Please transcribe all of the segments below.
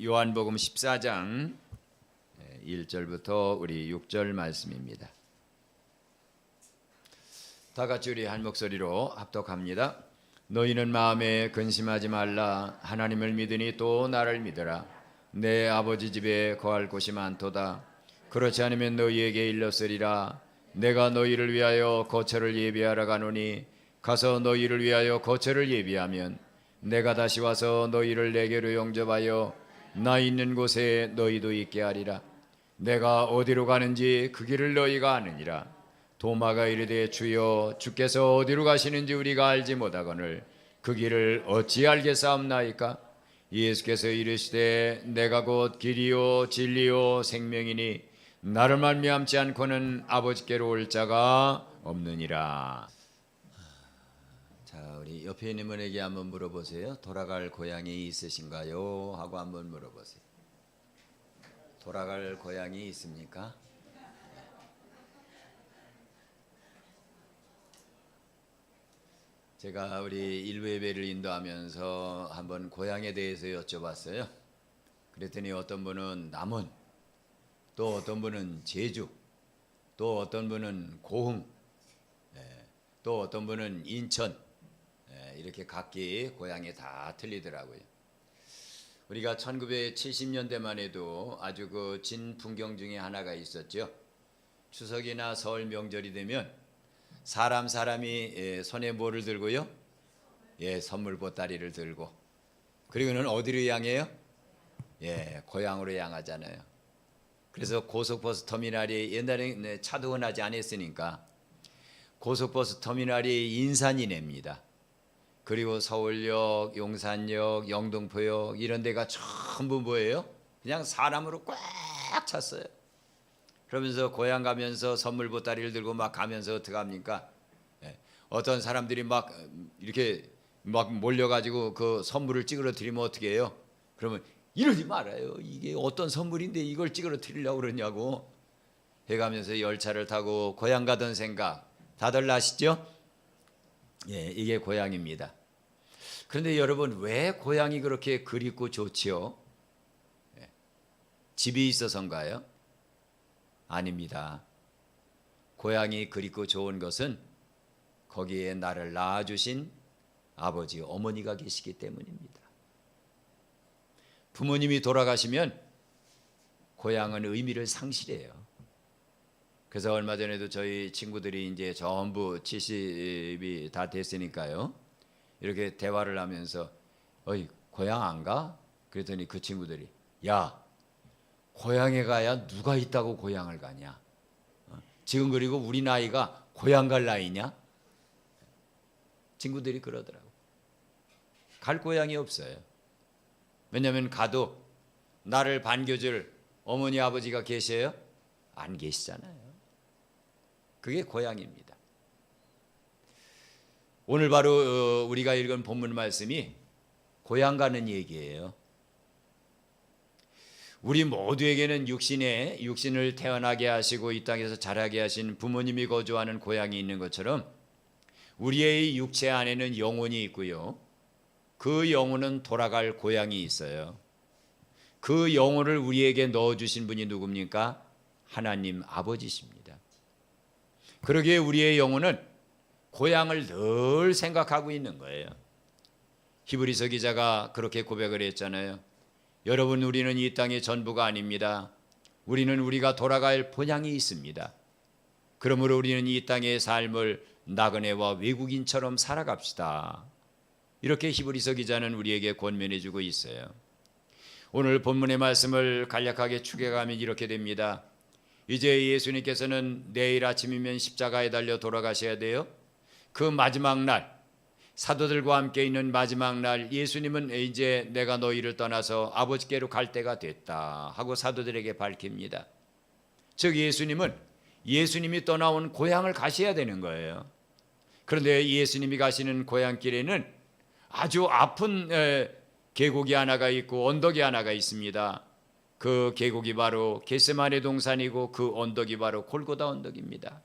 요한복음 14장 1절부터 우리 6절 말씀입니다. 다 같이 우리 한 목소리로 합독합니다. 너희는 마음에 근심하지 말라. 하나님을 믿으니 또 나를 믿으라. 내 아버지 집에 거할 곳이 많도다. 그렇지 않으면 너희에게 일렀으리라. 내가 너희를 위하여 거처를 예비하러 가노니 가서 너희를 위하여 거처를 예비하면 내가 다시 와서 너희를 내게로 영접하여 나 있는 곳에 너희도 있게 하리라. 내가 어디로 가는지 그 길을 너희가 아느니라. 도마가 이르되 주여 주께서 어디로 가시는지 우리가 알지 못하거늘 그 길을 어찌 알겠사옵나이까? 예수께서 이르시되 내가 곧 길이요 진리요 생명이니 나를 말미암지 않고는 아버지께로 올 자가 없느니라. 자, 우리 옆에 있는 분에게 한번 물어보세요. 돌아갈 고향이 있으신가요? 하고 한번 물어보세요. 돌아갈 고향이 있습니까? 제가 우리 일부 예배를 인도하면서 한번 고향에 대해서 여쭤봤어요. 그랬더니 어떤 분은 남원, 또 어떤 분은 제주, 또 어떤 분은 고흥, 또 어떤 분은 인천, 이렇게 각기 고향이 다 틀리더라고요. 우리가 1970년대만 해도 아주 그 진 풍경 중에 하나가 있었죠. 추석이나 설 명절이 되면 사람이 손에 뭐를 들고요? 선물 보따리를 들고, 그리고는 어디로 향해요? 고향으로 향하잖아요. 그래서 고속버스 터미널이 옛날에 차도 흔하지 않았으니까 고속버스 터미널이 인산이냅니다. 그리고 서울역, 용산역, 영등포역 이런 데가 전부 뭐예요? 그냥 사람으로 꽉 찼어요. 그러면서 고향 가면서 선물 보따리를 들고 막 가면서 어떻게 합니까? 어떤 사람들이 막 이렇게 막 몰려가지고 그 선물을 찌그러 드리면 어떻게 해요? 그러면 이러지 말아요. 이게 어떤 선물인데 이걸 찌그러 드리려고 그러냐고 해가면서 열차를 타고 고향 가던 생각 다들 나시죠? 이게 고향입니다. 그런데 여러분, 왜 고향이 그렇게 그립고 좋지요? 집이 있어서인가요? 아닙니다. 고향이 그립고 좋은 것은 거기에 나를 낳아주신 아버지, 어머니가 계시기 때문입니다. 부모님이 돌아가시면 고향은 의미를 상실해요. 그래서 얼마 전에도 저희 친구들이 이제 전부 70이 다 됐으니까요. 이렇게 대화를 하면서 어이, 고향 안 가? 그랬더니 그 친구들이 야, 고향에 가야 누가 있다고 고향을 가냐? 지금 그리고 우리 나이가 고향 갈 나이냐? 친구들이 그러더라고. 갈 고향이 없어요. 왜냐하면 가도 나를 반겨줄 어머니 아버지가 계세요? 안 계시잖아요. 그게 고향입니다. 오늘 바로 우리가 읽은 본문 말씀이 고향 가는 얘기예요. 우리 모두에게는 육신을 태어나게 하시고 이 땅에서 자라게 하신 부모님이 거주하는 고향이 있는 것처럼 우리의 육체 안에는 영혼이 있고요. 그 영혼은 돌아갈 고향이 있어요. 그 영혼을 우리에게 넣어주신 분이 누굽니까? 하나님 아버지십니다. 그러기에 우리의 영혼은 고향을 늘 생각하고 있는 거예요. 히브리서 기자가 그렇게 고백을 했잖아요. 여러분, 우리는 이 땅의 전부가 아닙니다. 우리는 우리가 돌아갈 본향이 있습니다. 그러므로 우리는 이 땅의 삶을 나그네와 외국인처럼 살아갑시다. 이렇게 히브리서 기자는 우리에게 권면해 주고 있어요. 오늘 본문의 말씀을 간략하게 추격하면 이렇게 됩니다. 이제 예수님께서는 내일 아침이면 십자가에 달려 돌아가셔야 돼요. 그 마지막 날, 사도들과 함께 있는 마지막 날, 예수님은 이제 내가 너희를 떠나서 아버지께로 갈 때가 됐다 하고 사도들에게 밝힙니다. 즉 예수님이 떠나온 고향을 가셔야 되는 거예요. 그런데 예수님이 가시는 고향길에는 아주 아픈 계곡이 하나가 있고 언덕이 하나가 있습니다. 그 계곡이 바로 겟세마네 동산이고 그 언덕이 바로 골고다 언덕입니다.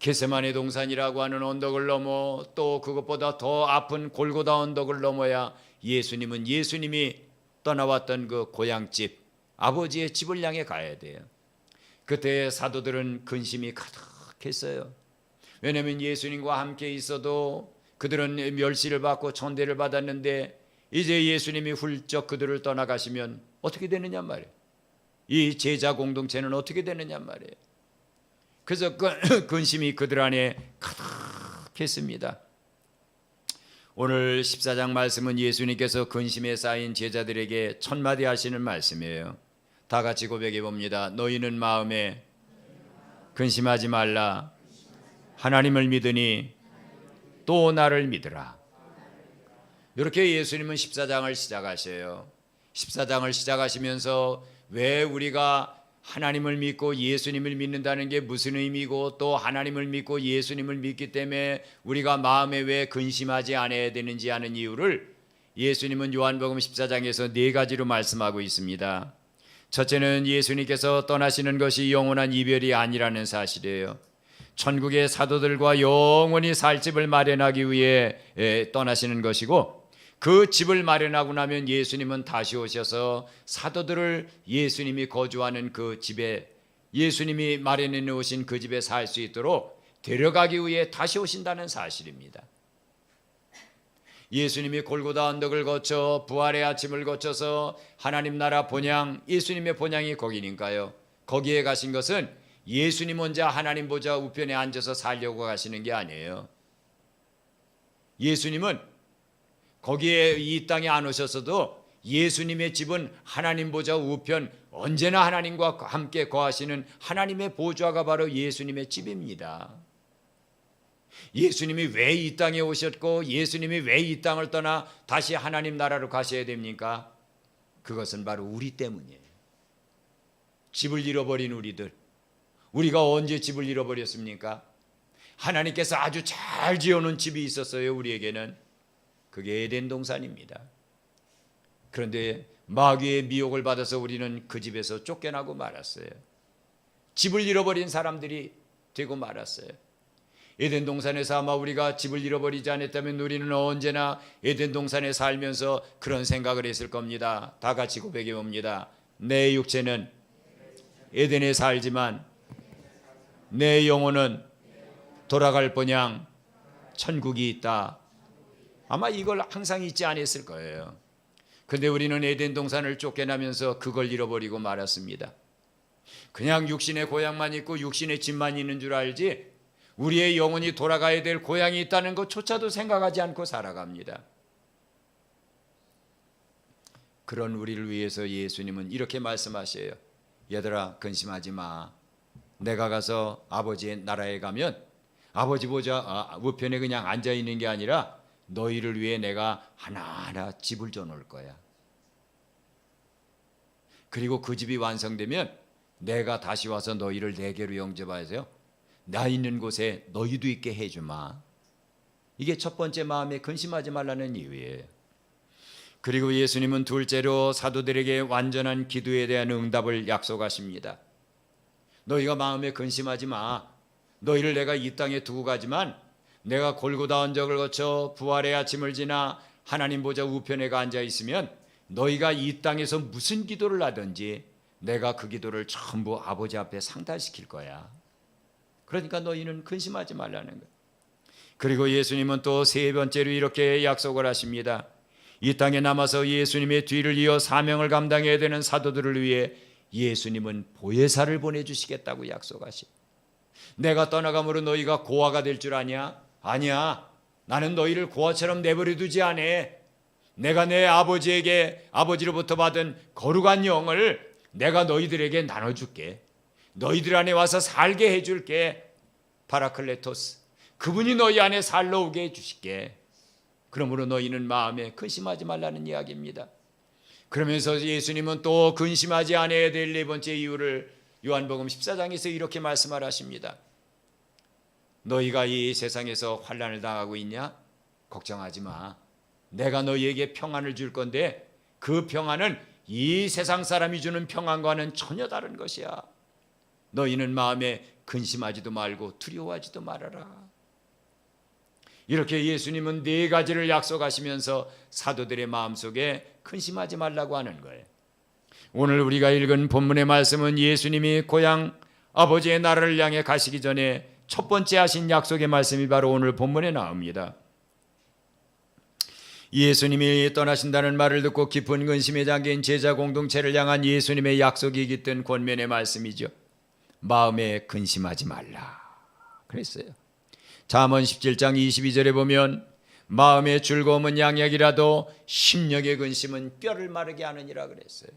겟세마네 동산이라고 하는 언덕을 넘어 또 그것보다 더 아픈 골고다 언덕을 넘어야 예수님이 떠나왔던 그 고향집, 아버지의 집을 향해 가야 돼요. 그때 사도들은 근심이 가득했어요. 왜냐하면 예수님과 함께 있어도 그들은 멸시를 받고 천대를 받았는데 이제 예수님이 훌쩍 그들을 떠나가시면 어떻게 되느냐 말이에요. 이 제자 공동체는 어떻게 되느냐 말이에요. 그래서 근심이 그들 안에 가득했습니다. 오늘 14장 말씀은 예수님께서 근심에 쌓인 제자들에게 첫마디 하시는 말씀이에요. 다 같이 고백해 봅니다. 너희는 마음에 근심하지 말라. 하나님을 믿으니 또 나를 믿으라. 이렇게 예수님은 14장을 시작하셔요. 14장을 시작하시면서 왜 우리가 하나님을 믿고 예수님을 믿는다는 게 무슨 의미고 또 하나님을 믿고 예수님을 믿기 때문에 우리가 마음에 왜 근심하지 않아야 되는지 하는 이유를 예수님은 요한복음 14장에서 네 가지로 말씀하고 있습니다. 첫째는 예수님께서 떠나시는 것이 영원한 이별이 아니라는 사실이에요. 천국의 사도들과 영원히 살 집을 마련하기 위해 떠나시는 것이고 그 집을 마련하고 나면 예수님은 다시 오셔서 사도들을 예수님이 거주하는 그 집에 예수님이 마련해 놓으신 그 집에 살 수 있도록 데려가기 위해 다시 오신다는 사실입니다. 예수님이 골고다 언덕을 거쳐 부활의 아침을 거쳐서 하나님 나라 본향, 예수님의 본향이 거기니까요. 거기에 가신 것은 예수님 혼자 하나님 보좌 우편에 앉아서 살려고 가시는 게 아니에요. 예수님은 거기에 이 땅에 안 오셨어도 예수님의 집은 하나님 보좌 우편, 언제나 하나님과 함께 거하시는 하나님의 보좌가 바로 예수님의 집입니다. 예수님이 왜 이 땅에 오셨고 예수님이 왜 이 땅을 떠나 다시 하나님 나라로 가셔야 됩니까? 그것은 바로 우리 때문이에요. 집을 잃어버린 우리들, 우리가 언제 집을 잃어버렸습니까? 하나님께서 아주 잘 지어놓은 집이 있었어요. 우리에게는 그게 에덴 동산입니다. 그런데 마귀의 미혹을 받아서 우리는 그 집에서 쫓겨나고 말았어요. 집을 잃어버린 사람들이 되고 말았어요. 에덴 동산에서 아마 우리가 집을 잃어버리지 않았다면 우리는 언제나 에덴 동산에 살면서 그런 생각을 했을 겁니다. 다 같이 고백해 봅니다. 내 육체는 에덴에 살지만 내 영혼은 돌아갈 본향 천국이 있다. 아마 이걸 항상 잊지 않았을 거예요. 그런데 우리는 에덴 동산을 쫓겨나면서 그걸 잃어버리고 말았습니다. 그냥 육신의 고향만 있고 육신의 집만 있는 줄 알지 우리의 영혼이 돌아가야 될 고향이 있다는 것조차도 생각하지 않고 살아갑니다. 그런 우리를 위해서 예수님은 이렇게 말씀하셔요. 얘들아 근심하지 마. 내가 가서 아버지의 나라에 가면 아버지 보좌 우편에 그냥 앉아있는 게 아니라 너희를 위해 내가 하나하나 집을 져놓을 거야. 그리고 그 집이 완성되면 내가 다시 와서 너희를 내게로 영접하여서 나 있는 곳에 너희도 있게 해주마. 이게 첫 번째 마음에 근심하지 말라는 이유예요. 그리고 예수님은 둘째로 사도들에게 완전한 기도에 대한 응답을 약속하십니다. 너희가 마음에 근심하지 마. 너희를 내가 이 땅에 두고 가지만 내가 골고다 언덕을 거쳐 부활의 아침을 지나 하나님 보좌 우편에 앉아 있으면 너희가 이 땅에서 무슨 기도를 하든지 내가 그 기도를 전부 아버지 앞에 상달시킬 거야. 그러니까 너희는 근심하지 말라는 거야. 그리고 예수님은 또 세 번째로 이렇게 약속을 하십니다. 이 땅에 남아서 예수님의 뒤를 이어 사명을 감당해야 되는 사도들을 위해 예수님은 보혜사를 보내주시겠다고 약속하시. 내가 떠나감으로 너희가 고아가 될 줄 아냐? 아니야. 나는 너희를 고아처럼 내버려 두지 않아. 내가 내 아버지로부터 받은 거룩한 영을 내가 너희들에게 나눠줄게. 너희들 안에 와서 살게 해줄게. 파라클레토스. 그분이 너희 안에 살러 오게 해주실게. 그러므로 너희는 마음에 근심하지 말라는 이야기입니다. 그러면서 예수님은 또 근심하지 않아야 될 네 번째 이유를 요한복음 14장에서 이렇게 말씀을 하십니다. 너희가 이 세상에서 환난을 당하고 있냐? 걱정하지 마. 내가 너희에게 평안을 줄 건데 그 평안은 이 세상 사람이 주는 평안과는 전혀 다른 것이야. 너희는 마음에 근심하지도 말고 두려워하지도 말아라. 이렇게 예수님은 네 가지를 약속하시면서 사도들의 마음속에 근심하지 말라고 하는 거예요. 오늘 우리가 읽은 본문의 말씀은 예수님이 고향 아버지의 나라를 향해 가시기 전에 첫 번째 하신 약속의 말씀이 바로 오늘 본문에 나옵니다. 예수님이 떠나신다는 말을 듣고 깊은 근심에 잠긴 제자 공동체를 향한 예수님의 약속이 깃든 권면의 말씀이죠. 마음에 근심하지 말라 그랬어요. 잠언 17장 22절에 보면 마음의 즐거움은 양약이라도 심령의 근심은 뼈를 마르게 하느니라 그랬어요.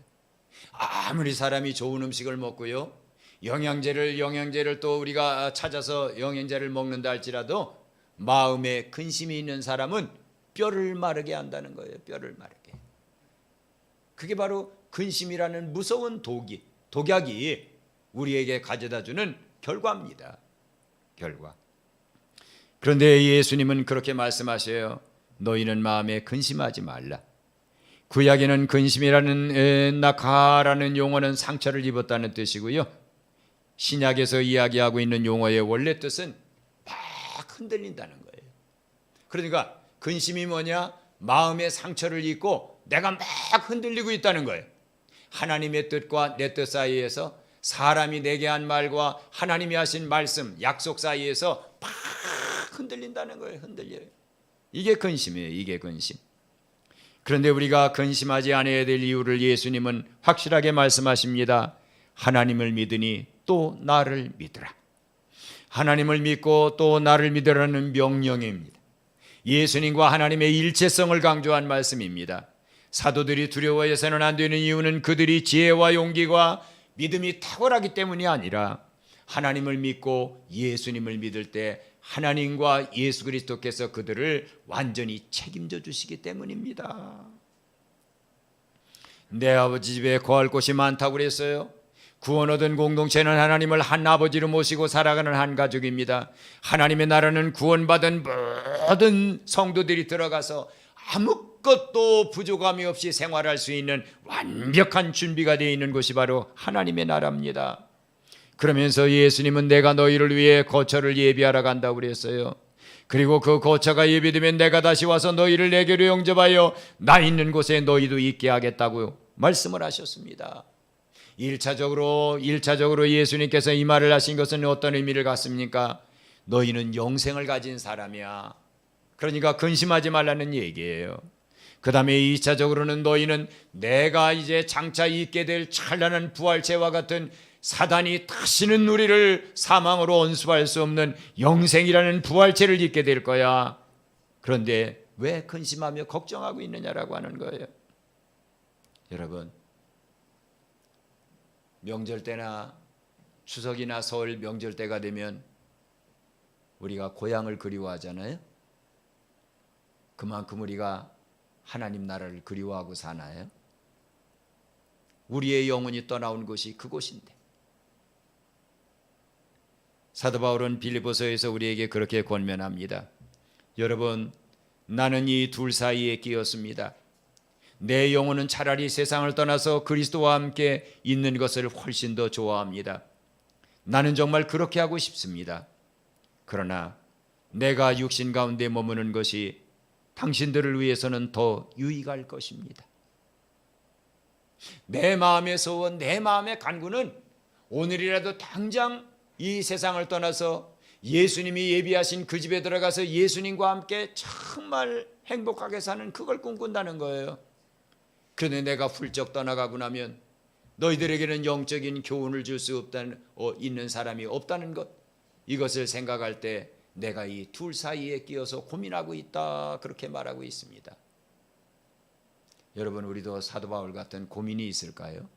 아무리 사람이 좋은 음식을 먹고요, 영양제를 또 우리가 찾아서 영양제를 먹는다 할지라도 마음에 근심이 있는 사람은 뼈를 마르게 한다는 거예요. 뼈를 마르게. 그게 바로 근심이라는 무서운 독약이 우리에게 가져다주는 결과입니다. 결과. 그런데 예수님은 그렇게 말씀하셔요. 너희는 마음에 근심하지 말라. 구약에는 근심이라는 낙하라는 용어는 상처를 입었다는 뜻이고요, 신약에서 이야기하고 있는 용어의 원래 뜻은 막 흔들린다는 거예요. 그러니까 근심이 뭐냐? 마음의 상처를 입고 내가 막 흔들리고 있다는 거예요. 하나님의 뜻과 내 뜻 사이에서, 사람이 내게 한 말과 하나님이 하신 말씀, 약속 사이에서 막 흔들린다는 거예요. 흔들려요. 이게 근심이에요. 이게 근심. 그런데 우리가 근심하지 않아야 될 이유를 예수님은 확실하게 말씀하십니다. 하나님을 믿으니 또 나를 믿으라. 하나님을 믿고 또 나를 믿으라는 명령입니다. 예수님과 하나님의 일체성을 강조한 말씀입니다. 사도들이 두려워해서는 안 되는 이유는 그들이 지혜와 용기와 믿음이 탁월하기 때문이 아니라 하나님을 믿고 예수님을 믿을 때 하나님과 예수 그리스도께서 그들을 완전히 책임져 주시기 때문입니다. 내 아버지 집에 거할 곳이 많다고 그랬어요. 구원 얻은 공동체는 하나님을 한 아버지로 모시고 살아가는 한 가족입니다. 하나님의 나라는 구원받은 모든 성도들이 들어가서 아무것도 부족함이 없이 생활할 수 있는 완벽한 준비가 되어 있는 곳이 바로 하나님의 나라입니다. 그러면서 예수님은 내가 너희를 위해 거처를 예비하러 간다고 그랬어요. 그리고 그 거처가 예비되면 내가 다시 와서 너희를 내게로 영접하여 나 있는 곳에 너희도 있게 하겠다고 말씀을 하셨습니다. 1차적으로 예수님께서 이 말을 하신 것은 어떤 의미를 갖습니까? 너희는 영생을 가진 사람이야. 그러니까 근심하지 말라는 얘기예요. 그 다음에 2차적으로는 너희는 내가 이제 장차 있게 될 찬란한 부활체와 같은 사단이 다시는 우리를 사망으로 온수할 수 없는 영생이라는 부활체를 입게 될 거야. 그런데 왜 근심하며 걱정하고 있느냐라고 하는 거예요. 여러분, 명절 때나 추석이나 설 명절 때가 되면 우리가 고향을 그리워하잖아요. 그만큼 우리가 하나님 나라를 그리워하고 사나요? 우리의 영혼이 떠나온 곳이 그곳인데. 사도 바울은 빌립보서에서 우리에게 그렇게 권면합니다. 여러분, 나는 이 둘 사이에 끼었습니다. 내 영혼은 차라리 세상을 떠나서 그리스도와 함께 있는 것을 훨씬 더 좋아합니다. 나는 정말 그렇게 하고 싶습니다. 그러나 내가 육신 가운데 머무는 것이 당신들을 위해서는 더 유익할 것입니다. 내 마음의 소원, 내 마음의 간구는 오늘이라도 당장 이 세상을 떠나서 예수님이 예비하신 그 집에 들어가서 예수님과 함께 정말 행복하게 사는 그걸 꿈꾼다는 거예요. 그런데 내가 훌쩍 떠나가고 나면 너희들에게는 영적인 교훈을 줄 수 있는 사람이 없다는 것, 이것을 생각할 때 내가 이 둘 사이에 끼어서 고민하고 있다, 그렇게 말하고 있습니다. 여러분, 우리도 사도 바울 같은 고민이 있을까요?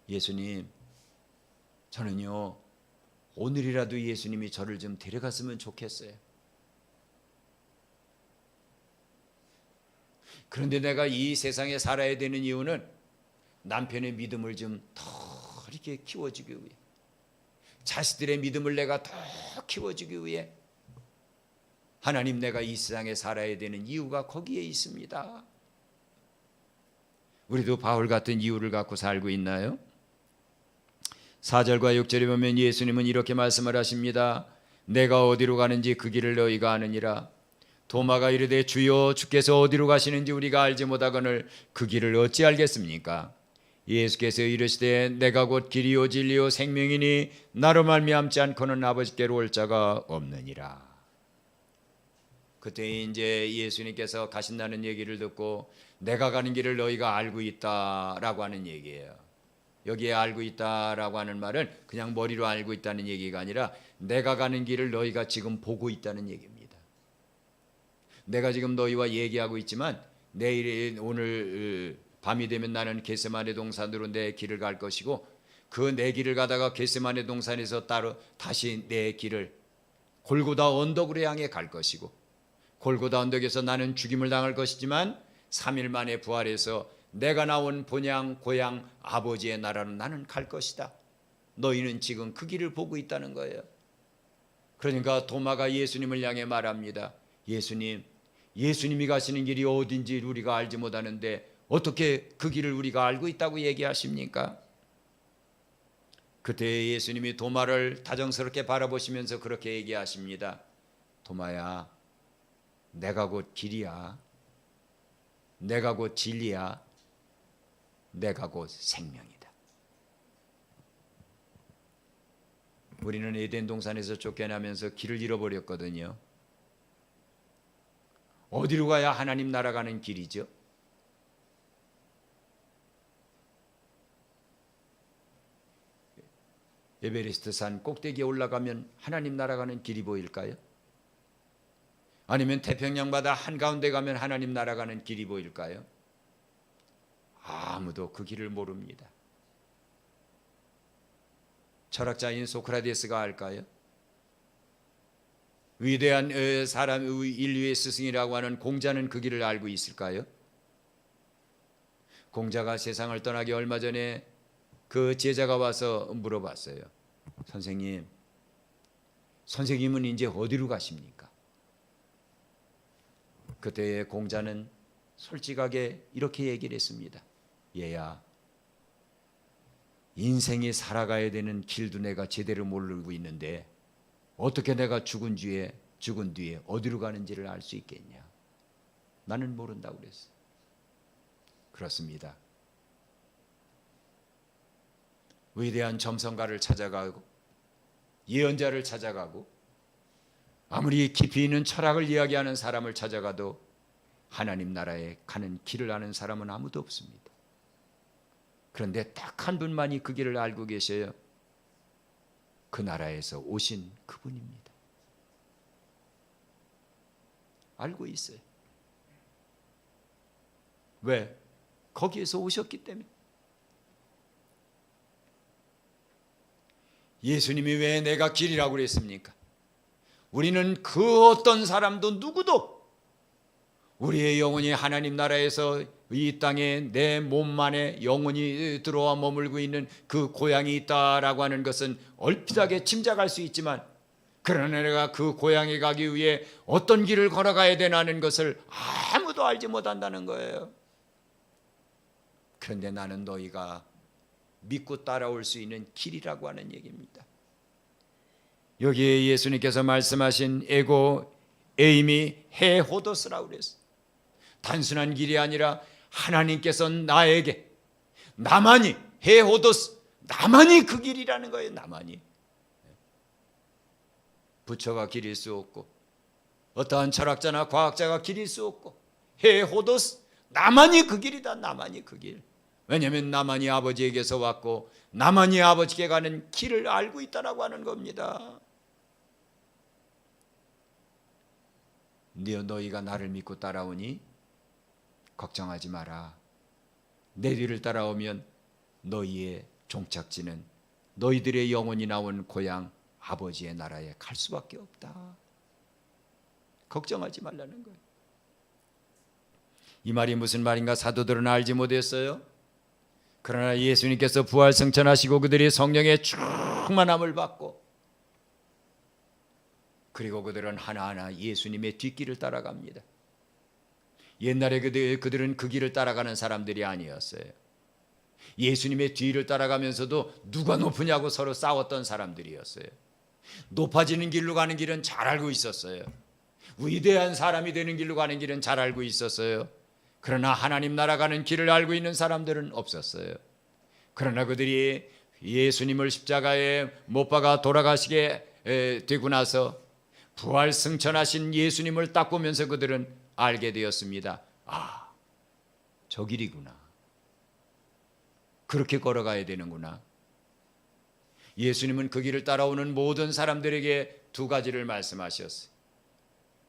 예수님, 저는요 오늘이라도 예수님이 저를 좀 데려갔으면 좋겠어요. 그런데 내가 이 세상에 살아야 되는 이유는 남편의 믿음을 좀 더 이렇게 키워주기 위해, 자식들의 믿음을 내가 더 키워주기 위해, 하나님, 내가 이 세상에 살아야 되는 이유가 거기에 있습니다. 우리도 바울 같은 이유를 갖고 살고 있나요? 4절과 6절에 보면 예수님은 이렇게 말씀을 하십니다. 내가 어디로 가는지 그 길을 너희가 아느니라. 도마가 이르되 주여 주께서 어디로 가시는지 우리가 알지 못하거늘 그 길을 어찌 알겠습니까? 예수께서 이르시되 내가 곧 길이요 진리요 생명이니 나로 말미암지 않고는 아버지께로 올 자가 없느니라. 그때 이제 예수님께서 가신다는 얘기를 듣고 내가 가는 길을 너희가 알고 있다라고 하는 얘기예요. 여기에 알고 있다라고 하는 말은 그냥 머리로 알고 있다는 얘기가 아니라 내가 가는 길을 너희가 지금 보고 있다는 얘기입니다. 내가 지금 너희와 얘기하고 있지만 오늘 밤이 되면 나는 겟세마네 동산으로 내 길을 갈 것이고 그 내 길을 가다가 겟세마네 동산에서 따로 다시 내 길을 골고다 언덕으로 향해 갈 것이고 골고다 언덕에서 나는 죽임을 당할 것이지만 3일 만에 부활해서 내가 나온 본향 고향 아버지의 나라로 나는 갈 것이다. 너희는 지금 그 길을 보고 있다는 거예요. 그러니까 도마가 예수님을 향해 말합니다. 예수님이 가시는 길이 어딘지 우리가 알지 못하는데 어떻게 그 길을 우리가 알고 있다고 얘기하십니까? 그때 예수님이 도마를 다정스럽게 바라보시면서 그렇게 얘기하십니다. 도마야, 내가 곧 길이야. 내가 곧 진리야. 내가 곧 생명이다. 우리는 에덴 동산에서 쫓겨나면서 길을 잃어버렸거든요. 어디로 가야 하나님 나라 가는 길이죠? 에베레스트 산 꼭대기에 올라가면 하나님 나라 가는 길이 보일까요? 아니면 태평양 바다 한가운데 가면 하나님 나라 가는 길이 보일까요? 아무도 그 길을 모릅니다. 철학자인 소크라테스가 알까요? 위대한 사람 인류의 스승이라고 하는 공자는 그 길을 알고 있을까요? 공자가 세상을 떠나기 얼마 전에 그 제자가 와서 물어봤어요. 선생님은 이제 어디로 가십니까? 그때 공자는 솔직하게 이렇게 얘기를 했습니다. 얘야, 인생이 살아가야 되는 길도 내가 제대로 모르고 있는데 어떻게 내가 죽은 뒤에 어디로 가는지를 알 수 있겠냐? 나는 모른다고 그랬어. 그렇습니다. 위대한 점성가를 찾아가고 예언자를 찾아가고 아무리 깊이 있는 철학을 이야기하는 사람을 찾아가도 하나님 나라에 가는 길을 아는 사람은 아무도 없습니다. 그런데 딱 한 분만이 그 길을 알고 계셔요. 그 나라에서 오신 그분입니다. 알고 있어요. 왜? 거기에서 오셨기 때문에. 예수님이 왜 내가 길이라고 그랬습니까? 우리는 그 어떤 사람도 누구도 우리의 영혼이 하나님 나라에서 이 땅에 내 몸 안에 영혼이 들어와 머물고 있는 그 고향이 있다라고 하는 것은 얼핏하게 짐작할 수 있지만 그러나 내가 그 고향에 가기 위해 어떤 길을 걸어가야 되나는 것을 아무도 알지 못한다는 거예요. 그런데 나는 너희가 믿고 따라올 수 있는 길이라고 하는 얘기입니다. 여기에 예수님께서 말씀하신 에임이 헤호도스라고 그랬어요. 단순한 길이 아니라 하나님께서 나에게 나만이 헤호도스 나만이 그 길이라는 거예요. 나만이. 부처가 길일 수 없고 어떠한 철학자나 과학자가 길일 수 없고 헤호도스 나만이 그 길이다. 나만이 그 길. 왜냐하면 나만이 아버지에게서 왔고 나만이 아버지께 가는 길을 알고 있다라고 하는 겁니다. 너희가 나를 믿고 따라오니 걱정하지 마라. 내 뒤를 따라오면 너희의 종착지는 너희들의 영혼이 나온 고향 아버지의 나라에 갈 수밖에 없다. 걱정하지 말라는 거예요. 이 말이 무슨 말인가 사도들은 알지 못했어요. 그러나 예수님께서 부활승천하시고 그들이 성령의 충만함을 받고 그리고 그들은 하나하나 예수님의 뒷길을 따라갑니다. 옛날에 그들은 그 길을 따라가는 사람들이 아니었어요. 예수님의 뒤를 따라가면서도 누가 높으냐고 서로 싸웠던 사람들이었어요. 높아지는 길로 가는 길은 잘 알고 있었어요. 위대한 사람이 되는 길로 가는 길은 잘 알고 있었어요. 그러나 하나님 나라 가는 길을 알고 있는 사람들은 없었어요. 그러나 그들이 예수님을 십자가에 못 박아 돌아가시게 되고 나서 부활 승천하신 예수님을 딱 보면서 그들은 알게 되었습니다. 아, 저 길이구나. 그렇게 걸어가야 되는구나. 예수님은 그 길을 따라오는 모든 사람들에게 두 가지를 말씀하셨어요.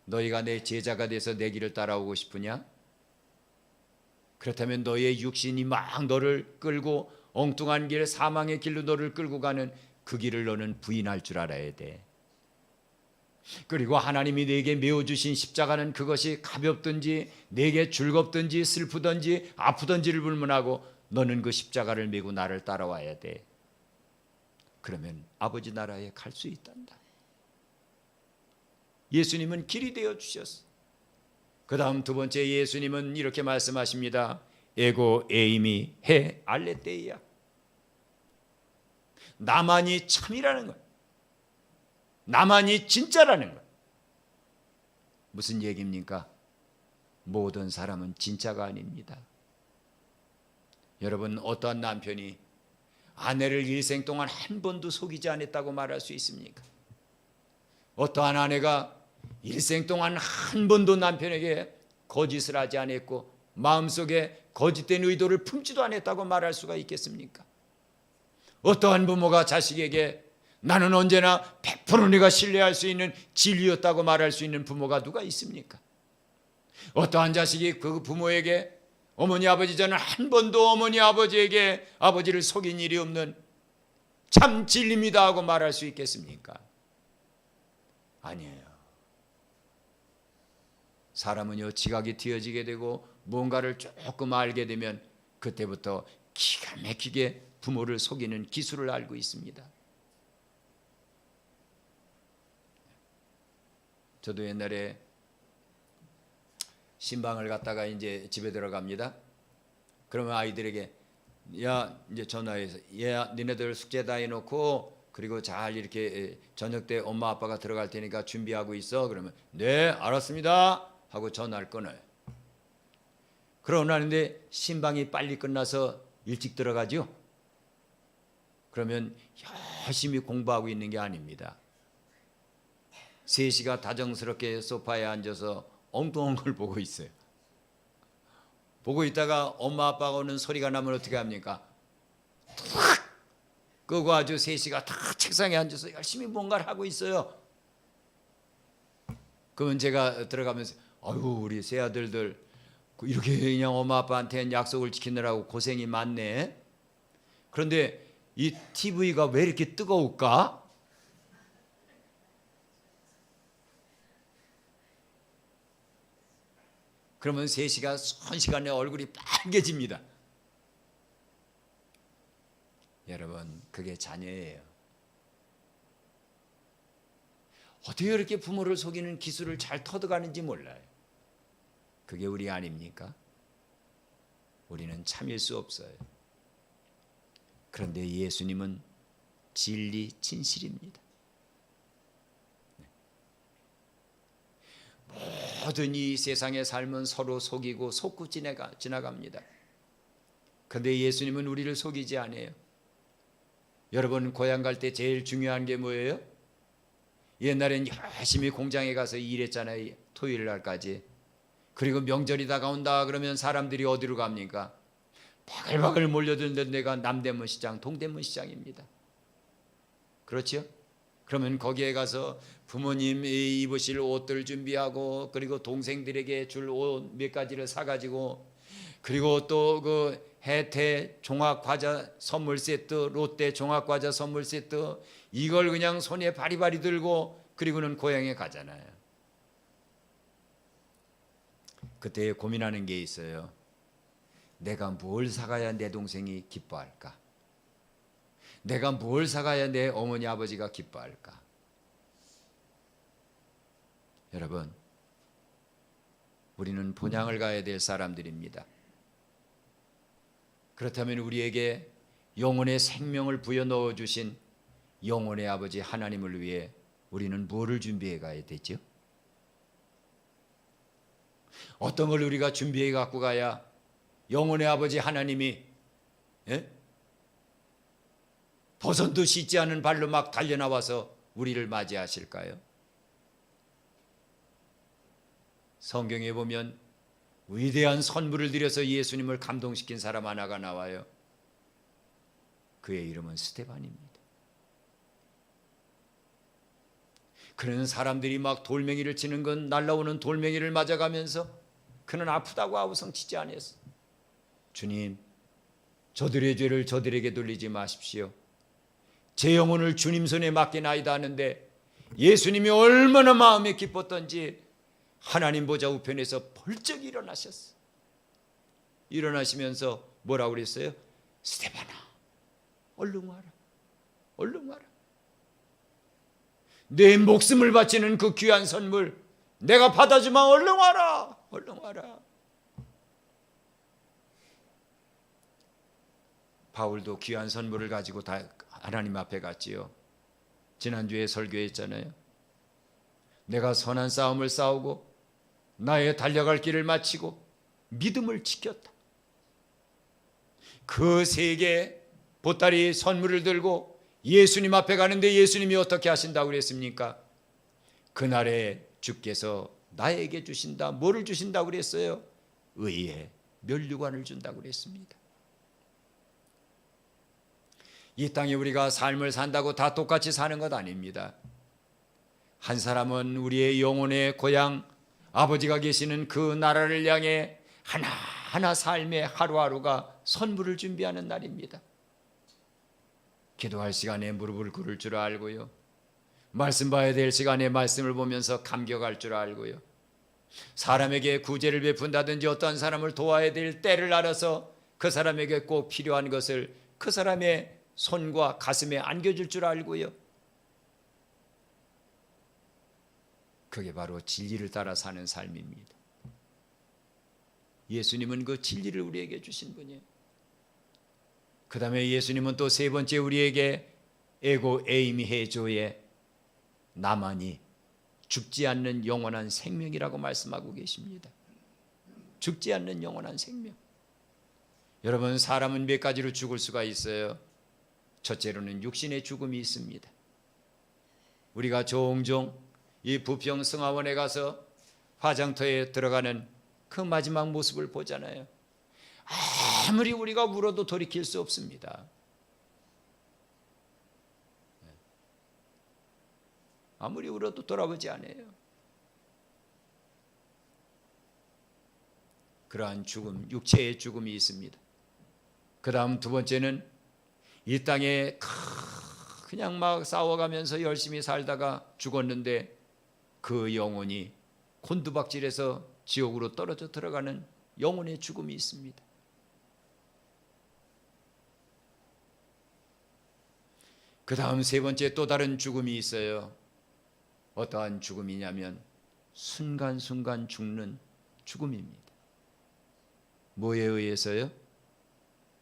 너희가 내 제자가 돼서 내 길을 따라오고 싶으냐? 그렇다면 너의 육신이 막 너를 끌고 엉뚱한 길, 사망의 길로 너를 끌고 가는 그 길을 너는 부인할 줄 알아야 돼. 그리고 하나님이 내게 메어주신 십자가는 그것이 가볍든지 내게 즐겁든지 슬프든지 아프든지를 불문하고 너는 그 십자가를 메고 나를 따라와야 돼. 그러면 아버지 나라에 갈 수 있단다. 예수님은 길이 되어 주셨어. 그 다음 두 번째 예수님은 이렇게 말씀하십니다. 에고 에이미 해 알레테이야. 나만이 참이라는 것, 나만이 진짜라는 것. 무슨 얘기입니까? 모든 사람은 진짜가 아닙니다. 여러분, 어떠한 남편이 아내를 일생 동안 한 번도 속이지 않았다고 말할 수 있습니까? 어떠한 아내가 일생 동안 한 번도 남편에게 거짓을 하지 않았고 마음속에 거짓된 의도를 품지도 않았다고 말할 수가 있겠습니까? 어떠한 부모가 자식에게 나는 언제나 100% 내가 신뢰할 수 있는 진리였다고 말할 수 있는 부모가 누가 있습니까? 어떠한 자식이 그 부모에게 어머니 아버지 저는 한 번도 어머니 아버지에게 아버지를 속인 일이 없는 참 진리입니다 하고 말할 수 있겠습니까? 아니에요. 사람은요, 지각이 튀어지게 되고 뭔가를 조금 알게 되면 그때부터 기가 막히게 부모를 속이는 기술을 알고 있습니다. 저도 옛날에 신방을 갔다가 이제 집에 들어갑니다. 그러면 아이들에게 야 이제 전화해서 야 니네들 숙제 다 해놓고 그리고 잘 이렇게 저녁 때 엄마 아빠가 들어갈 테니까 준비하고 있어. 그러면 네 알았습니다 하고 전화를 끊어요. 그러고 나는데 신방이 빨리 끝나서 일찍 들어가죠. 그러면 열심히 공부하고 있는 게 아닙니다. 3시가 다정스럽게 소파에 앉아서 엉뚱한 걸 보고 있어요. 보고 있다가 엄마 아빠가 오는 소리가 나면 어떻게 합니까? 탁 끄고 아주 3시가 다 책상에 앉아서 열심히 뭔가를 하고 있어요. 그러면 제가 들어가면서 아유 우리 새 아들들 이렇게 그냥 엄마 아빠한테 약속을 지키느라고 고생이 많네. 그런데 이 TV가 왜 이렇게 뜨거울까? 그러면 3시가 순식간에 얼굴이 빨개집니다. 여러분, 그게 자녀예요. 어떻게 이렇게 부모를 속이는 기술을 잘 터득하는지 몰라요. 그게 우리 아닙니까? 우리는 참일 수 없어요. 그런데 예수님은 진리, 진실입니다. 모든 이 세상의 삶은 서로 속이고 속고 지나갑니다. 그런데 예수님은 우리를 속이지 않아요. 여러분 고향 갈 때 제일 중요한 게 뭐예요? 옛날엔 열심히 공장에 가서 일했잖아요. 토요일 날까지. 그리고 명절이 다가온다 그러면 사람들이 어디로 갑니까? 바글바글 몰려드는 데가 남대문 시장, 동대문 시장입니다. 그렇죠? 그러면 거기에 가서 부모님이 입으실 옷들 준비하고 그리고 동생들에게 줄 옷 몇 가지를 사가지고 그리고 또 그 혜태 종합과자 선물 세트, 롯데 종합과자 선물 세트 이걸 그냥 손에 바리바리 들고 그리고는 고향에 가잖아요. 그때 고민하는 게 있어요. 내가 뭘 사가야 내 동생이 기뻐할까? 내가 뭘 사가야 내 어머니 아버지가 기뻐할까? 여러분, 우리는 본향을 가야 될 사람들입니다. 그렇다면 우리에게 영혼의 생명을 부여 넣어주신 영혼의 아버지 하나님을 위해 우리는 무엇을 준비해 가야 되죠? 어떤 걸 우리가 준비해 갖고 가야 영혼의 아버지 하나님이 버선도 씻지 않은 발로 막 달려나와서 우리를 맞이하실까요? 성경에 보면 위대한 선물을 드려서 예수님을 감동시킨 사람 하나가 나와요. 그의 이름은 스데반입니다. 그는 사람들이 막 돌멩이를 치는 건 날라오는 돌멩이를 맞아가면서 그는 아프다고 아우성치지 않았어. 주님, 저들의 죄를 저들에게 돌리지 마십시오. 제 영혼을 주님 손에 맡기나이다 하는데 예수님이 얼마나 마음이 기뻤던지 하나님 보좌 우편에서 벌쩍 일어나셨어. 일어나시면서 뭐라고 그랬어요? 스데반아, 얼른 와라. 얼른 와라. 내 목숨을 바치는 그 귀한 선물 내가 받아주마. 얼른 와라. 얼른 와라. 바울도 귀한 선물을 가지고 다 하나님 앞에 갔지요. 지난주에 설교했잖아요. 내가 선한 싸움을 싸우고 나의 달려갈 길을 마치고 믿음을 지켰다. 그 세 개의 보따리 선물을 들고 예수님 앞에 가는데 예수님이 어떻게 하신다고 그랬습니까? 그날에 주께서 나에게 주신다. 뭐를 주신다고 그랬어요? 의의 면류관을 준다고 그랬습니다. 이 땅에 우리가 삶을 산다고 다 똑같이 사는 것 아닙니다. 한 사람은 우리의 영혼의 고향 아버지가 계시는 그 나라를 향해 하나하나 삶의 하루하루가 선물을 준비하는 날입니다. 기도할 시간에 무릎을 꿇을 줄 알고요. 말씀 봐야 될 시간에 말씀을 보면서 감격할 줄 알고요. 사람에게 구제를 베푼다든지 어떠한 사람을 도와야 될 때를 알아서 그 사람에게 꼭 필요한 것을 그 사람의 손과 가슴에 안겨줄 줄 알고요. 그게 바로 진리를 따라 사는 삶입니다. 예수님은 그 진리를 우리에게 주신 분이에요. 그 다음에 예수님은 또 세 번째 우리에게 에고 에이미 헤조의 나만이 죽지 않는 영원한 생명이라고 말씀하고 계십니다. 죽지 않는 영원한 생명. 여러분, 사람은 몇 가지로 죽을 수가 있어요. 첫째로는 육신의 죽음이 있습니다. 우리가 종종 이 부평 승하원에 가서 화장터에 들어가는 그 마지막 모습을 보잖아요. 아무리 우리가 울어도 돌이킬 수 없습니다. 아무리 울어도 돌아보지 않아요. 그러한 죽음, 육체의 죽음이 있습니다. 그 다음 두 번째는 이 땅에 그냥 막 싸워가면서 열심히 살다가 죽었는데 그 영혼이 곤두박질해서 지옥으로 떨어져 들어가는 영혼의 죽음이 있습니다. 그 다음 세 번째 또 다른 죽음이 있어요. 어떠한 죽음이냐면 순간순간 죽는 죽음입니다. 뭐에 의해서요?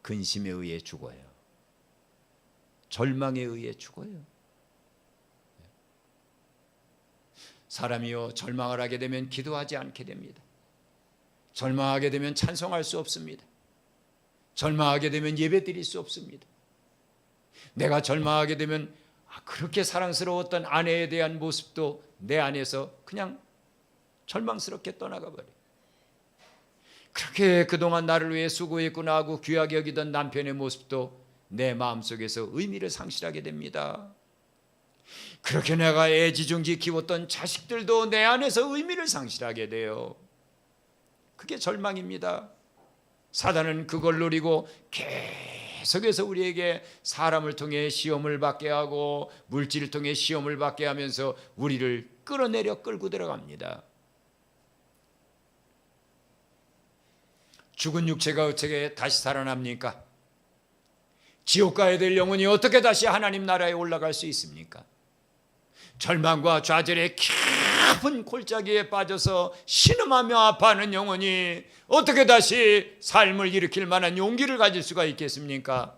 근심에 의해 죽어요. 절망에 의해 죽어요. 사람이요, 절망을 하게 되면 기도하지 않게 됩니다. 절망하게 되면 찬송할 수 없습니다. 절망하게 되면 예배 드릴 수 없습니다. 내가 절망하게 되면 그렇게 사랑스러웠던 아내에 대한 모습도 내 안에서 그냥 절망스럽게 떠나가 버려요. 그렇게 그동안 나를 위해 수고했구나 하고 귀하게 여기던 남편의 모습도 내 마음속에서 의미를 상실하게 됩니다. 그렇게 내가 애지중지 키웠던 자식들도 내 안에서 의미를 상실하게 돼요. 그게 절망입니다. 사단은 그걸 노리고 계속해서 우리에게 사람을 통해 시험을 받게 하고 물질을 통해 시험을 받게 하면서 우리를 끌어내려 끌고 들어갑니다. 죽은 육체가 어떻게 다시 살아납니까? 지옥 가야 될 영혼이 어떻게 다시 하나님 나라에 올라갈 수 있습니까? 절망과 좌절의 깊은 골짜기에 빠져서 신음하며 아파하는 영혼이 어떻게 다시 삶을 일으킬 만한 용기를 가질 수가 있겠습니까?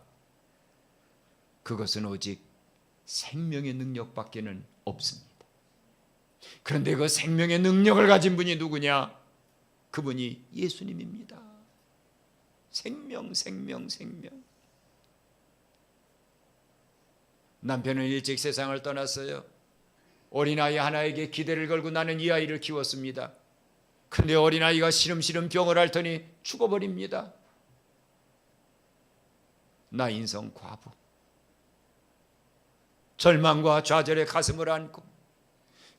그것은 오직 생명의 능력밖에는 없습니다. 그런데 그 생명의 능력을 가진 분이 누구냐? 그분이 예수님입니다. 생명, 생명, 생명. 남편은 일찍 세상을 떠났어요. 어린아이 하나에게 기대를 걸고 나는 이 아이를 키웠습니다. 그런데 어린아이가 시름시름 병을 앓더니 죽어버립니다. 나인성 과부. 절망과 좌절의 가슴을 안고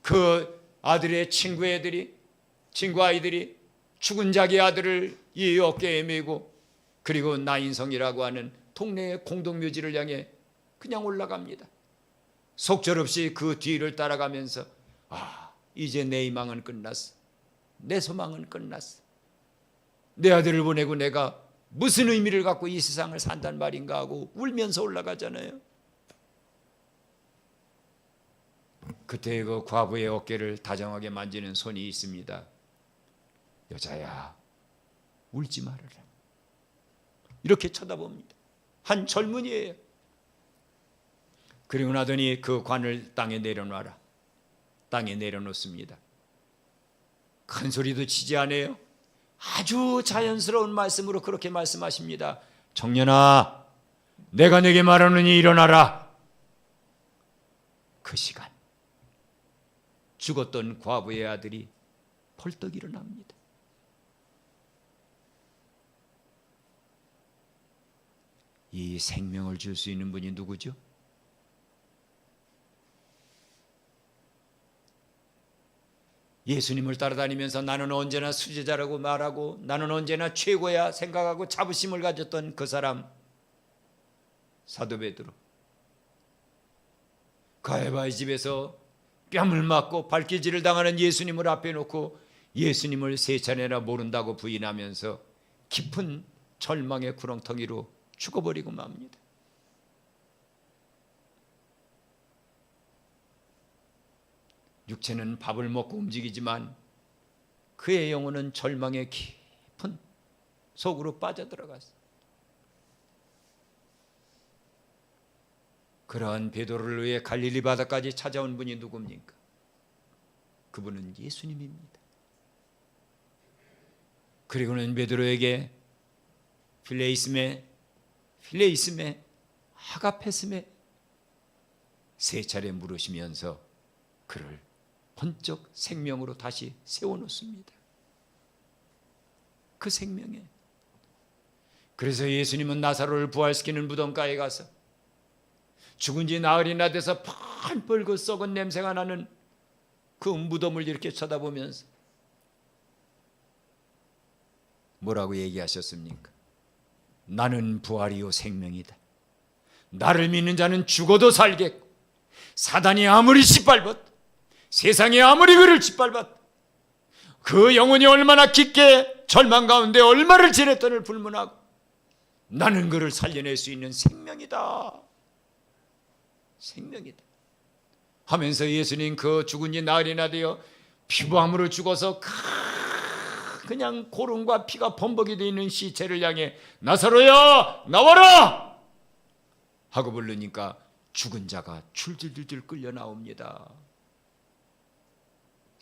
그 아들의 친구 아이들이 죽은 자기 아들을 이 어깨에 메고 그리고 나인성이라고 하는 동네의 공동묘지를 향해 그냥 올라갑니다. 속절없이 그 뒤를 따라가면서 이제 내 희망은 끝났어. 내 소망은 끝났어. 내 아들을 보내고 내가 무슨 의미를 갖고 이 세상을 산단 말인가 하고 울면서 올라가잖아요. 그때 그 과부의 어깨를 다정하게 만지는 손이 있습니다. 여자야, 울지 말아라. 이렇게 쳐다봅니다. 한 젊은이에요. 그리고 나더니 그 관을 땅에 내려놔라. 땅에 내려놓습니다. 큰 소리도 치지 않아요. 아주 자연스러운 말씀으로 그렇게 말씀하십니다. 청년아, 내가 네게 말하느니 일어나라. 그 시간 죽었던 과부의 아들이 벌떡 일어납니다. 이 생명을 줄 수 있는 분이 누구죠? 예수님을 따라다니면서 나는 언제나 수제자라고 말하고 나는 언제나 최고야 생각하고 자부심을 가졌던 그 사람, 사도 베드로. 가야바의 집에서 뺨을 맞고 발길질을 당하는 예수님을 앞에 놓고 예수님을 세 차례나 모른다고 부인하면서 깊은 절망의 구렁텅이로 죽어버리고 맙니다. 육체는 밥을 먹고 움직이지만 그의 영혼은 절망의 깊은 속으로 빠져들어갔어요. 그러한 베드로를 위해 갈릴리 바다까지 찾아온 분이 누굽니까? 그분은 예수님입니다. 그리고는 베드로에게 필레이스메, 아가페스메 세 차례 물으시면서 그를 번쩍 생명으로 다시 세워놓습니다. 그 생명에. 그래서 예수님은 나사로를 부활시키는 무덤가에 가서 죽은 지 나흘이나 돼서 펄펄 그 썩은 냄새가 나는 그 무덤을 이렇게 쳐다보면서 뭐라고 얘기하셨습니까? 나는 부활이요 생명이다. 나를 믿는 자는 죽어도 살겠고 사단이 아무리 짓밟았 세상이 아무리 그를 짓밟았 그 영혼이 얼마나 깊게 절망 가운데 얼마를 지냈던을 불문하고 나는 그를 살려낼 수 있는 생명이다. 생명이다 하면서 예수님 그 죽은 지 나흘이나 되어 피부암으로 죽어서 그냥 고름과 피가 범벅이 되어 있는 시체를 향해 나사로야 나와라 하고 부르니까 죽은 자가 줄줄줄줄 끌려 나옵니다.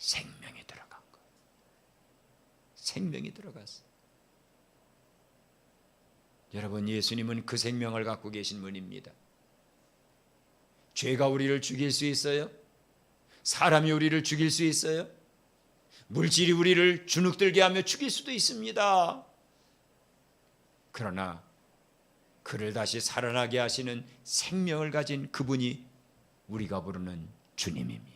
생명이 들어간 거예요. 생명이 들어갔어요. 여러분, 예수님은 그 생명을 갖고 계신 분입니다. 죄가 우리를 죽일 수 있어요? 사람이 우리를 죽일 수 있어요? 물질이 우리를 주눅들게 하며 죽일 수도 있습니다. 그러나 그를 다시 살아나게 하시는 생명을 가진 그분이 우리가 부르는 주님입니다.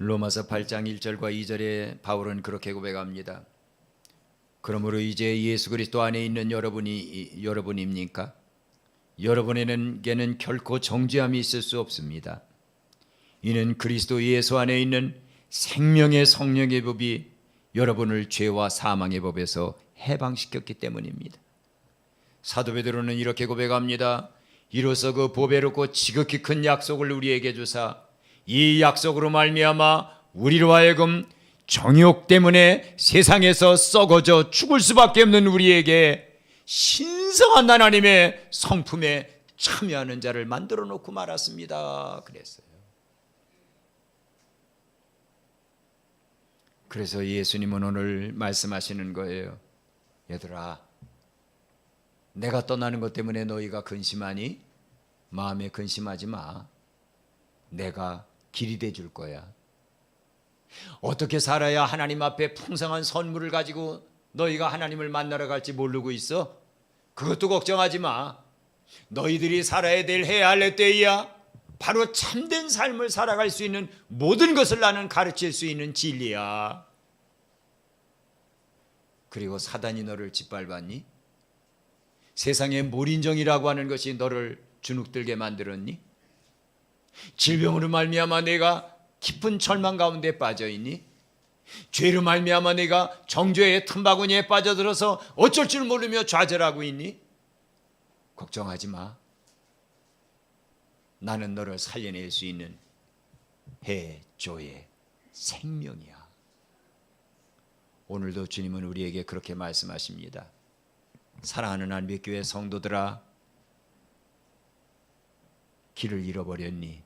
로마서 8장 1절과 2절에 바울은 그렇게 고백합니다. 그러므로 이제 예수 그리스도 안에 있는 여러분입니까? 여러분에게는 결코 정죄함이 있을 수 없습니다. 이는 그리스도 예수 안에 있는 생명의 성령의 법이 여러분을 죄와 사망의 법에서 해방시켰기 때문입니다. 사도 베드로는 이렇게 고백합니다. 이로써 그 보배롭고 지극히 큰 약속을 우리에게 주사 이 약속으로 말미암아 우리로 하여금 정욕 때문에 세상에서 썩어져 죽을 수밖에 없는 우리에게 신성한 하나님의 성품에 참여하는 자를 만들어 놓고 말았습니다. 그랬어요. 그래서 예수님은 오늘 말씀하시는 거예요. 얘들아, 내가 떠나는 것 때문에 너희가 근심하니 마음에 근심하지 마. 내가 길이 돼 줄 거야. 어떻게 살아야 하나님 앞에 풍성한 선물을 가지고 너희가 하나님을 만나러 갈지 모르고 있어? 그것도 걱정하지 마. 너희들이 살아야 될 해야 할 때야 바로 참된 삶을 살아갈 수 있는 모든 것을 나는 가르칠 수 있는 진리야. 그리고 사단이 너를 짓밟았니? 세상의 몰인정이라고 하는 것이 너를 주눅들게 만들었니? 질병으로 말미암아 내가 깊은 절망 가운데 빠져있니? 죄로 말미암아 내가 정죄의 틈바구니에 빠져들어서 어쩔 줄 모르며 좌절하고 있니? 걱정하지 마. 나는 너를 살려낼 수 있는 해조의 생명이야. 오늘도 주님은 우리에게 그렇게 말씀하십니다. 사랑하는 한빛교회 성도들아, 길을 잃어버렸니?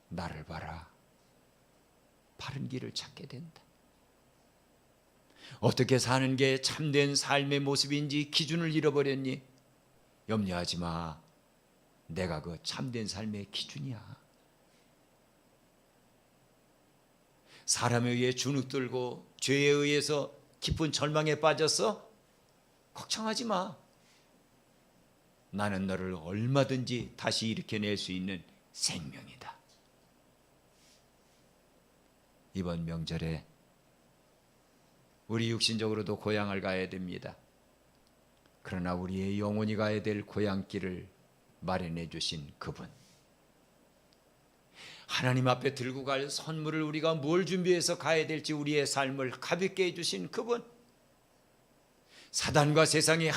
나를 봐라. 바른 길을 찾게 된다. 어떻게 사는 게 참된 삶의 모습인지 기준을 잃어버렸니? 염려하지 마. 내가 그 참된 삶의 기준이야. 사람에 의해 주눅들고 죄에 의해서 깊은 절망에 빠졌어? 걱정하지 마. 나는 너를 얼마든지 다시 일으켜낼 수 있는 생명이다. 이번 명절에 우리 육신적으로도 고향을 가야 됩니다. 그러나 우리의 영혼이 가야 될 고향길을 마련해 주신 그분, 하나님 앞에 들고 갈 선물을 우리가 뭘 준비해서 가야 될지 우리의 삶을 가볍게 해주신 그분, 사단과 세상이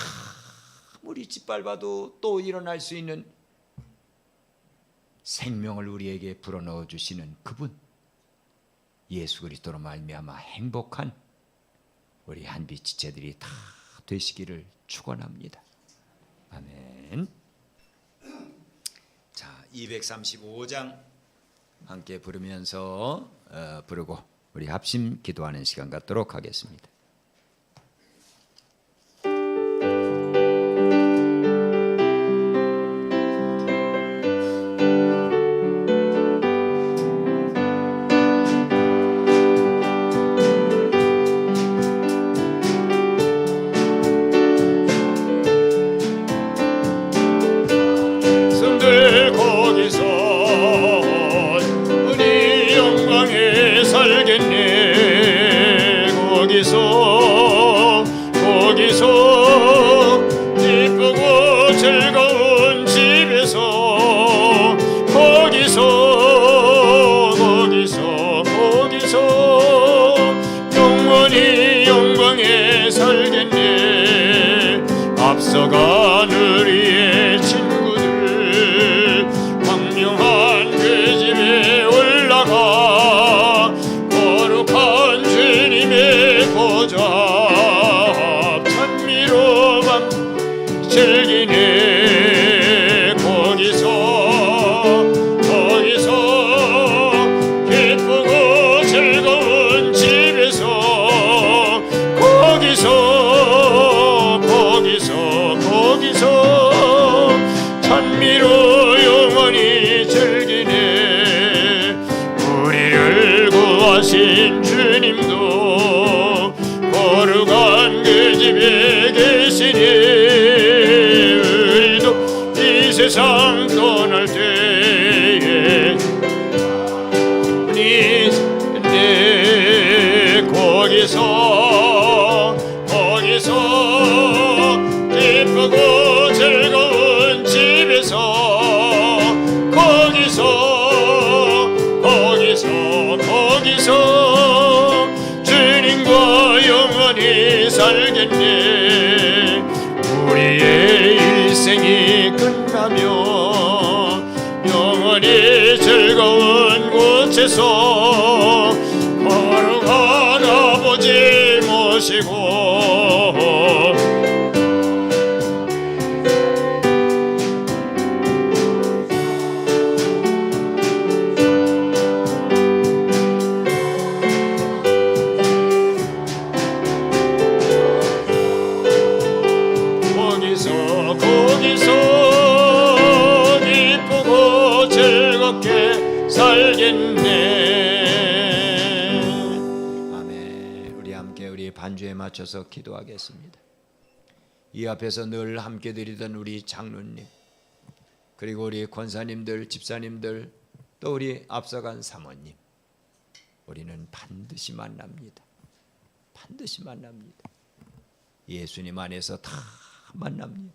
아무리 짓밟아도 또 일어날 수 있는 생명을 우리에게 불어넣어 주시는 그분, 예수 그리스도로 말미암아 행복한 우리 한빛 지체들이 다 되시기를 축원합니다. 아멘. 자, 235장 함께 부르면서 부르고 우리 합심 기도하는 시간 갖도록 하겠습니다. 앞서간 우리의 친구들 광명한 그 집에 올라가 거룩한 주님의 보좌 찬미로 밤 즐기네. 거기서 기쁘고 즐거운 집에서 거기서 찬미로 영원히 즐기네. 우리를 구하신 주님도 거룩한 그 집에 계시니 우리도 이 세상 떠날 때에 거기서 기쁘고 즐거운 집에서 거기서 주님과 살겠네. 우리의 일생이 끝나면 영원히 즐거운 곳에서 거룩한 아버지 모시고 거기서 기쁘고 즐겁게 살겠네. 아멘. 우리 함께 우리 반주에 맞춰서 기도하겠습니다. 이 앞에서 늘 함께 드리던 우리 장로님, 그리고 우리 권사님들, 집사님들, 또 우리 앞서간 사모님, 우리는 반드시 만납니다. 반드시 만납니다. 예수님 안에서 다 만납니다.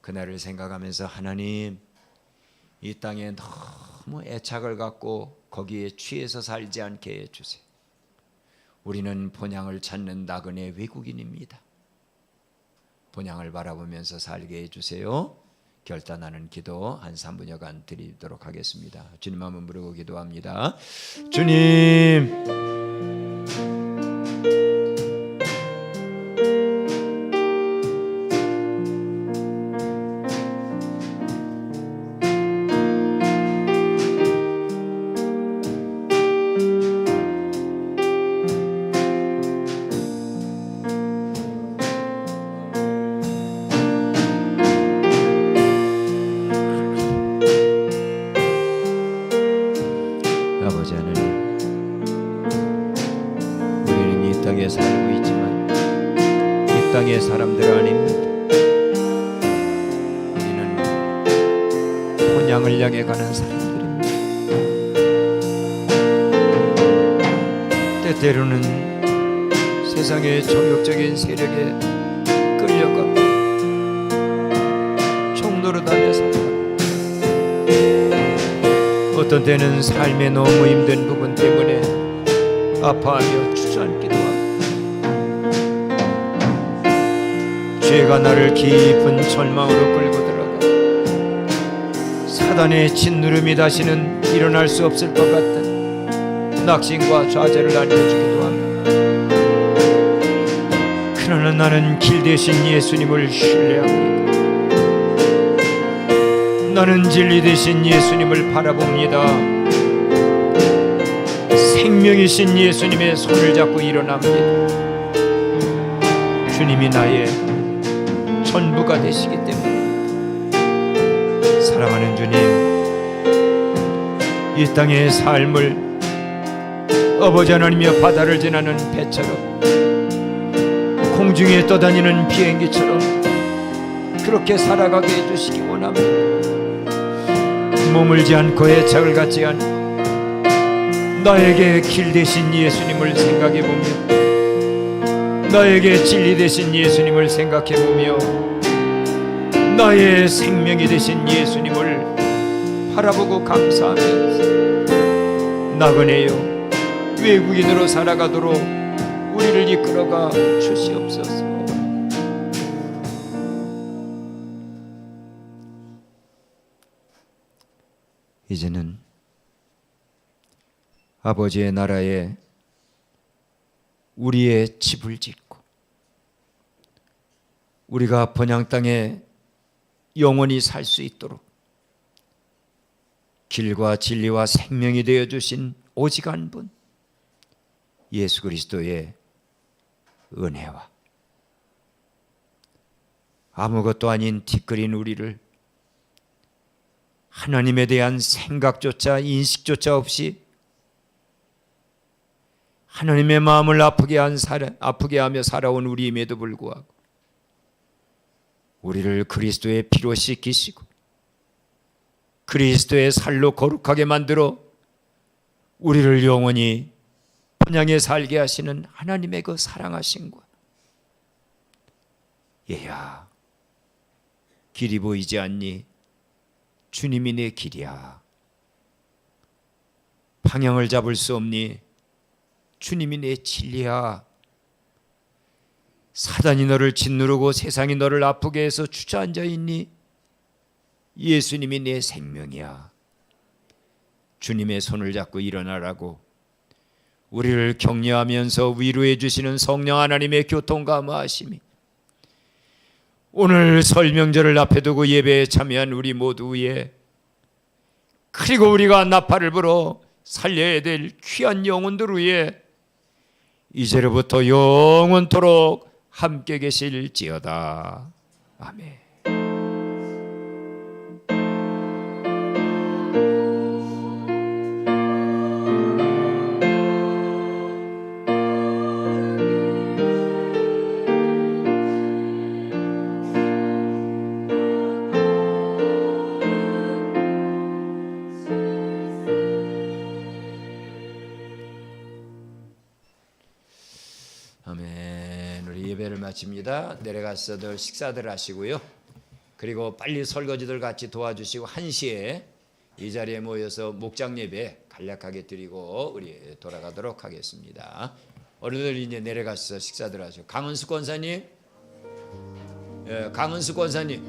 그날을 생각하면서 하나님, 이 땅에 너무 애착을 갖고 거기에 취해서 살지 않게 해주세요. 우리는 본향을 찾는 나그네 외국인입니다. 본향을 바라보면서 살게 해주세요. 결단하는 기도 한 3분여간 드리도록 하겠습니다. 주님 한번 부르고 기도합니다. 주님, 아버지 하나님, 우리는 이 땅에 살고 있지만 이 땅의 사람들 아닙니다. 우리는 본향을 향해 가는 사람들입니다. 때때로는 세상의 정욕적인 세력에 끌려가 총노릇하며 살아갑니다. 어떤 때는 삶에 너무 힘든 부분 때문에 아파하며 주저앉기도 합니다. 죄가 나를 깊은 절망으로 끌고 들어가 사단의 짓누름이 다시는 일어날 수 없을 것 같은 낙심과 좌절을 안겨주기도 합니다. 그러나 나는 길 대신 예수님을 신뢰합니다. 나는 진리 되신 예수님을 바라봅니다. 생명이신 예수님의 손을 잡고 일어납니다. 주님이 나의 전부가 되시기 때문입니다. 사랑하는 주님, 이 땅의 삶을 아버지 하나님의 바다를 지나는 배처럼, 공중에 떠다니는 비행기처럼 그렇게 살아가게 해주시기 원합니다. 머물지 않고 애착을 갖지 않고 나에게 길 되신 예수님을 생각해보며, 나에게 진리 되신 예수님을 생각해보며, 나의 생명이 되신 예수님을 바라보고 감사하면서 나그네요 외국인으로 살아가도록 우리를 이끌어가 주시옵소서. 이제는 아버지의 나라에 우리의 집을 짓고 우리가 번향 땅에 영원히 살 수 있도록 길과 진리와 생명이 되어 주신 오직 한 분, 예수 그리스도의 은혜와 아무것도 아닌 티끌인 우리를 하나님에 대한 생각조차 인식조차 없이 하나님의 마음을 아프게 하며 살아온 우리임에도 불구하고 우리를 그리스도의 피로 씻기시고 그리스도의 살로 거룩하게 만들어 우리를 영원히 본향에 살게 하시는 하나님의 그 사랑하심과, 얘야 길이 보이지 않니? 주님이 내 길이야. 방향을 잡을 수 없니? 주님이 내 진리야. 사단이 너를 짓누르고 세상이 너를 아프게 해서 주저앉아 있니? 예수님이 내 생명이야. 주님의 손을 잡고 일어나라고 우리를 격려하면서 위로해 주시는 성령 하나님의 교통감화하심이 오늘 설명절을 앞에 두고 예배에 참여한 우리 모두 위에, 그리고 우리가 나팔을 불어 살려야 될 귀한 영혼들 위에 이제로부터 영원토록 함께 계실지어다. 아멘. 아멘. 우리 예배를 마칩니다. 내려가서들 식사들 하시고요. 그리고 빨리 설거지들 같이 도와주시고 1시에 이 자리에 모여서 목장 예배 간략하게 드리고 우리 돌아가도록 하겠습니다. 어른들 이제 내려가서 식사들 하시고, 강은숙 권사님, 강은숙 권사님,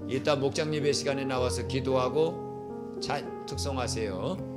이따 목장 예배 시간에 나와서 기도하고 잘 특송하세요.